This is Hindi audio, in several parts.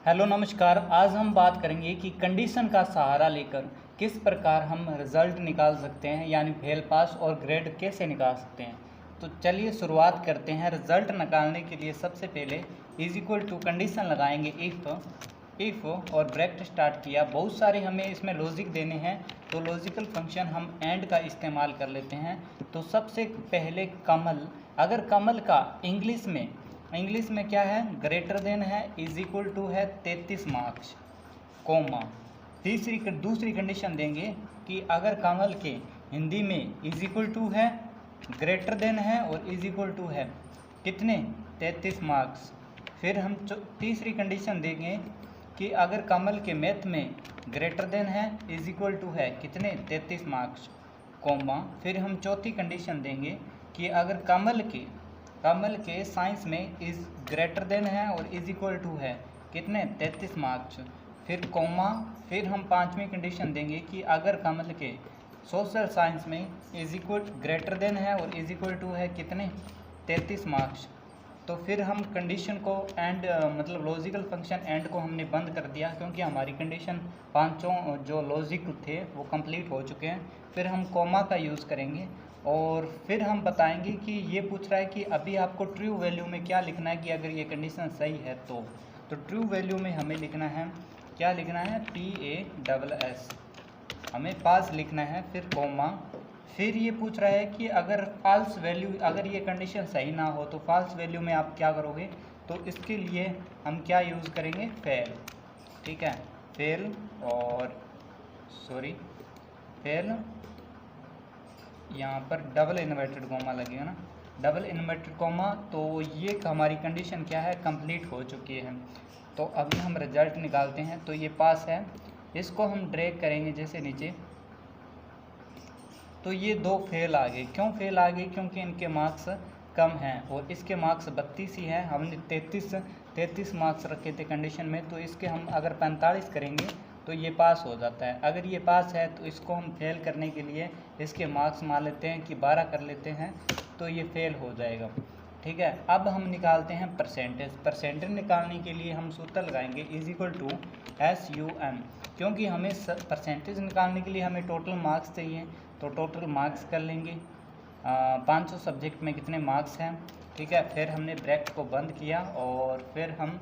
हेलो नमस्कार। आज हम बात करेंगे कि कंडीशन का सहारा लेकर किस प्रकार हम रिज़ल्ट निकाल सकते हैं, यानी फेल पास और ग्रेड कैसे निकाल सकते हैं। तो चलिए शुरुआत करते हैं। रिज़ल्ट निकालने के लिए सबसे पहले इज इक्वल टू कंडीशन लगाएंगे इफ़ और ब्रैकेट स्टार्ट किया। बहुत सारे हमें इसमें लॉजिक देने हैं, तो लॉजिकल फंक्शन हम एंड का इस्तेमाल कर लेते हैं। तो सबसे पहले कमल, अगर कमल का इंग्लिश में क्या है, ग्रेटर देन है, इज इक्वल टू है 33 मार्क्स, कोमा। दूसरी कंडीशन देंगे कि अगर कमल के हिंदी में इज इक्वल टू है, ग्रेटर देन है और इज इक्वल टू है कितने, 33 मार्क्स। फिर हम तीसरी कंडीशन देंगे कि अगर कमल के मैथ में ग्रेटर देन है, इज इक्वल टू है कितने, 33 मार्क्स, कोमा। फिर हम चौथी कंडीशन देंगे कि अगर कमल के साइंस में इज ग्रेटर देन है और इज इक्वल टू है कितने, 33 मार्क्स, फिर कोमा। फिर हम पांचवी कंडीशन देंगे कि अगर कमल के सोशल साइंस में इज इक्वल ग्रेटर देन है और इज इक्वल टू है कितने, 33 मार्क्स। तो फिर हम कंडीशन को एंड मतलब लॉजिकल फंक्शन एंड को हमने बंद कर दिया, क्योंकि हमारी कंडीशन पांचों जो लॉजिक थे वो कंप्लीट हो चुके हैं। फिर हम कोमा का यूज़ करेंगे और फिर हम बताएंगे कि ये पूछ रहा है कि अभी आपको ट्रू वैल्यू में क्या लिखना है कि अगर ये कंडीशन सही है तो ट्रू वैल्यू में हमें लिखना है, क्या लिखना है, PASS, हमें पास लिखना है, फिर कोमा। फिर ये पूछ रहा है कि अगर फॉल्स वैल्यू, अगर ये कंडीशन सही ना हो तो फॉल्स वैल्यू में आप क्या करोगे। तो इसके लिए हम क्या यूज़ करेंगे, फेल, ठीक है, फेल यहाँ पर डबल इन्वर्टेड कोमा लगेगा ना, डबल इन्वर्टेड कोमा। तो ये हमारी कंडीशन क्या है, कंप्लीट हो चुकी है। तो अभी हम रिजल्ट निकालते हैं। तो ये पास है, इसको हम ड्रैग करेंगे जैसे नीचे, तो ये दो फेल आ गए। क्यों फेल आ गए, क्योंकि इनके मार्क्स कम हैं और इसके मार्क्स 32 ही हैं। हमने 33 मार्क्स रखे थे कंडीशन में, तो इसके हम अगर 45 करेंगे तो ये पास हो जाता है। अगर ये पास है तो इसको हम फेल करने के लिए इसके मार्क्स मान लेते हैं कि 12 कर लेते हैं, तो ये फेल हो जाएगा, ठीक है। अब हम निकालते हैं परसेंटेज निकालने के लिए हम सूत्र लगाएंगे इज इक्वल टू SUM, क्योंकि हमें परसेंटेज निकालने के लिए हमें टोटल मार्क्स चाहिए। तो टोटल मार्क्स कर लेंगे, 500 सब्जेक्ट में कितने मार्क्स हैं, ठीक है। फिर हमने ब्रैकेट को बंद किया और फिर हम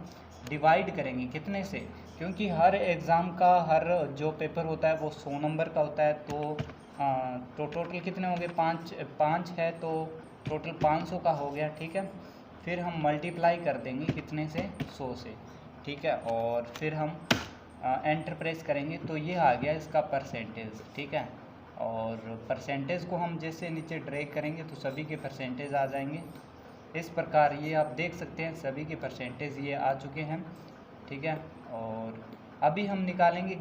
डिवाइड करेंगे कितने से, क्योंकि हर एग्ज़ाम का हर जो पेपर होता है वो 100 नंबर का होता है। तो टोटल कितने हो गए, 5 है, तो टोटल 500 का हो गया, ठीक है। फिर हम मल्टीप्लाई कर देंगे कितने से, 100 से, ठीक है। और फिर हम एंटर प्रेस करेंगे तो ये आ गया इसका परसेंटेज, ठीक है। और परसेंटेज को हम जैसे नीचे ड्रैग करेंगे तो सभी के परसेंटेज आ जाएंगे। इस प्रकार ये आप देख सकते हैं सभी के परसेंटेज ये आ चुके हैं, ठीक है। और अभी हम निकालेंगे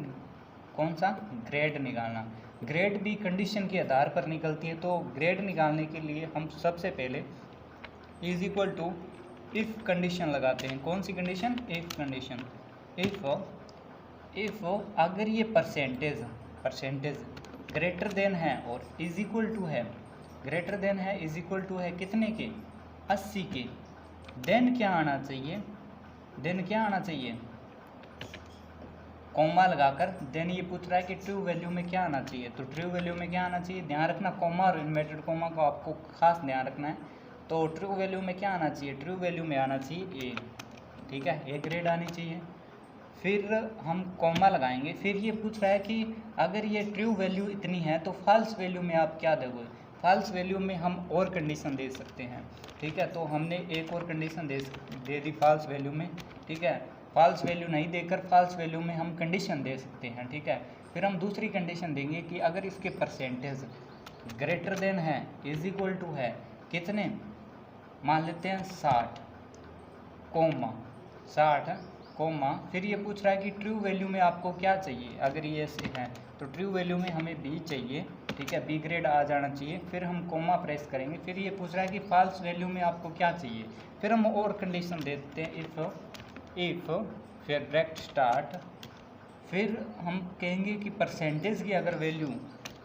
कौन सा, ग्रेड निकालना। ग्रेड भी कंडीशन के आधार पर निकलती है। तो ग्रेड निकालने के लिए हम सबसे पहले is equal to if condition लगाते हैं। कौन सी कंडीशन, इफ़ कंडीशन। इफ़ अगर ये परसेंटेज ग्रेटर देन है और इज इक्वल टू है, ग्रेटर देन है इज इक्वल टू है कितने के, 80 के, देन क्या आना चाहिए, कॉमा लगाकर। देन ये पूछ रहा है कि ट्रू वैल्यू में क्या आना चाहिए। तो ट्रू वैल्यू में क्या आना चाहिए, ध्यान रखना कॉमा और इन्वर्टेड कॉमा को आपको खास ध्यान रखना है। तो ट्रू वैल्यू में क्या आना चाहिए, ट्रू वैल्यू में आना चाहिए ए, ठीक है, ए ग्रेड आनी चाहिए। फिर हम कॉमा लगाएंगे। फिर ये पूछ रहा है कि अगर ये ट्रू वैल्यू इतनी है तो फॉल्स वैल्यू में आप क्या दोगे। फॉल्स वैल्यू में हम और कंडीशन दे सकते हैं, ठीक है। तो हमने एक और कंडीशन दे दी फॉल्स वैल्यू में, ठीक है। फॉल्स वैल्यू नहीं देकर फॉल्स वैल्यू में हम कंडीशन दे सकते हैं, ठीक है। फिर हम दूसरी कंडीशन देंगे कि अगर इसके परसेंटेज ग्रेटर देन है, इज इक्वल टू है कितने, मान लेते हैं 60, कोमा। फिर ये पूछ रहा है कि ट्रू वैल्यू में आपको क्या चाहिए। अगर ये ऐसे है तो ट्रू वैल्यू में हमें बी चाहिए, ठीक है, बी ग्रेड आ जाना चाहिए। फिर हम कोमा प्रेस करेंगे। फिर ये पूछ रहा है कि फॉल्स वैल्यू में आपको क्या चाहिए। फिर हम और कंडीशन देते हैं इफ़ फिर ब्रैकेट स्टार्ट। फिर हम कहेंगे कि परसेंटेज की अगर वैल्यू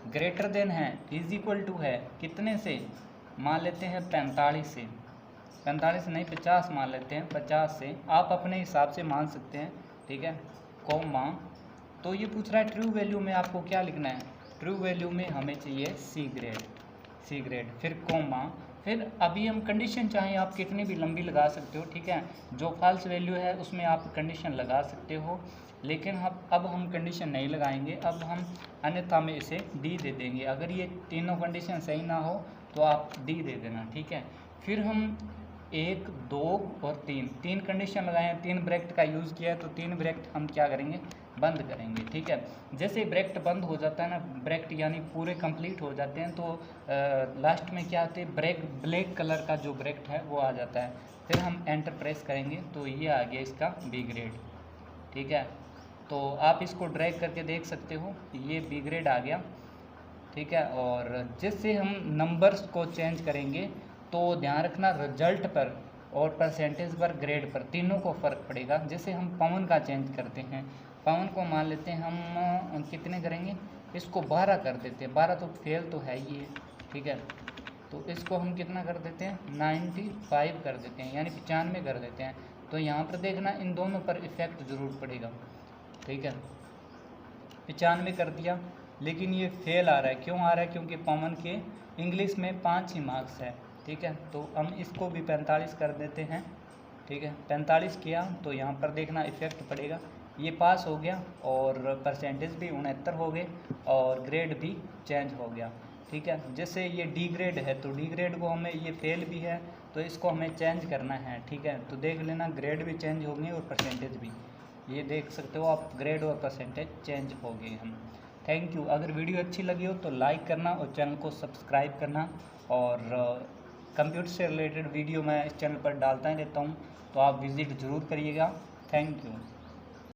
ग्रेटर देन है, इज इक्वल टू है कितने से, मान लेते हैं 45 से, 45 नहीं 50 मान लेते हैं, 50 से, आप अपने हिसाब से मान सकते हैं। ठीक है, कॉमा। तो ये पूछ रहा है ट्रू वैल्यू में आपको क्या लिखना है, ट्रू वैल्यू में हमें चाहिए सी ग्रेड, फिर कॉमा, फिर अभी हम कंडीशन चाहें आप कितनी भी लंबी लगा सकते हो, ठीक है। जो फॉल्स वैल्यू है उसमें आप कंडीशन लगा सकते हो, लेकिन अब हम कंडीशन नहीं लगाएंगे, अब हम अन्यथा में इसे डी दे देंगे। अगर ये तीनों कंडीशन सही ना हो तो आप डी दे देना, ठीक है। फिर हम 1 2 और 3 कंडीशन लगाए हैं, 3 ब्रैकेट का यूज़ किया है, तो 3 ब्रैकेट हम क्या करेंगे, बंद करेंगे, ठीक है। जैसे ब्रैकेट बंद हो जाता है ना, ब्रैकेट यानी पूरे कंप्लीट हो जाते हैं, तो लास्ट में क्या आते हैं, ब्लैक कलर का जो ब्रैकेट है वो आ जाता है। फिर हम एंटर प्रेस करेंगे तो ये आ गया इसका बी ग्रेड, ठीक है। तो आप इसको ड्रैग करके देख सकते हो, ये बी ग्रेड आ गया, ठीक है। और जिससे हम नंबर्स को चेंज करेंगे तो ध्यान रखना रिजल्ट पर और परसेंटेज पर, ग्रेड पर, तीनों को फ़र्क पड़ेगा। जैसे हम पवन का चेंज करते हैं, पवन को मान लेते हैं हम कितने करेंगे, इसको 12 कर देते हैं, 12 तो फेल तो है ही है, ठीक है। तो इसको हम कितना कर देते हैं, 95 कर देते हैं, यानी 95 कर देते हैं। तो यहाँ पर देखना इन दोनों पर इफ़ेक्ट ज़रूर पड़ेगा, ठीक है। 95 कर दिया, लेकिन ये फेल आ रहा है, क्यों आ रहा है, क्योंकि पवन के इंग्लिश में 5 ही मार्क्स है, ठीक है। तो हम इसको भी 45 कर देते हैं, ठीक है। 45 किया तो यहाँ पर देखना इफ़ेक्ट पड़ेगा, ये पास हो गया और परसेंटेज भी 69 हो गए और ग्रेड भी चेंज हो गया, ठीक है। जैसे ये डी ग्रेड है तो डी ग्रेड को हमें, ये फेल भी है तो इसको हमें चेंज करना है, ठीक है। तो देख लेना ग्रेड भी चेंज हो गए और परसेंटेज भी, ये देख सकते हो आप, ग्रेड और परसेंटेज चेंज हो गए हम। Thank you. अगर वीडियो अच्छी लगी हो तो लाइक करना और चैनल को सब्सक्राइब करना, और कंप्यूटर से रिलेटेड वीडियो मैं इस चैनल पर डालता ही रहता हूँ, तो आप विज़िट ज़रूर करिएगा। Thank you.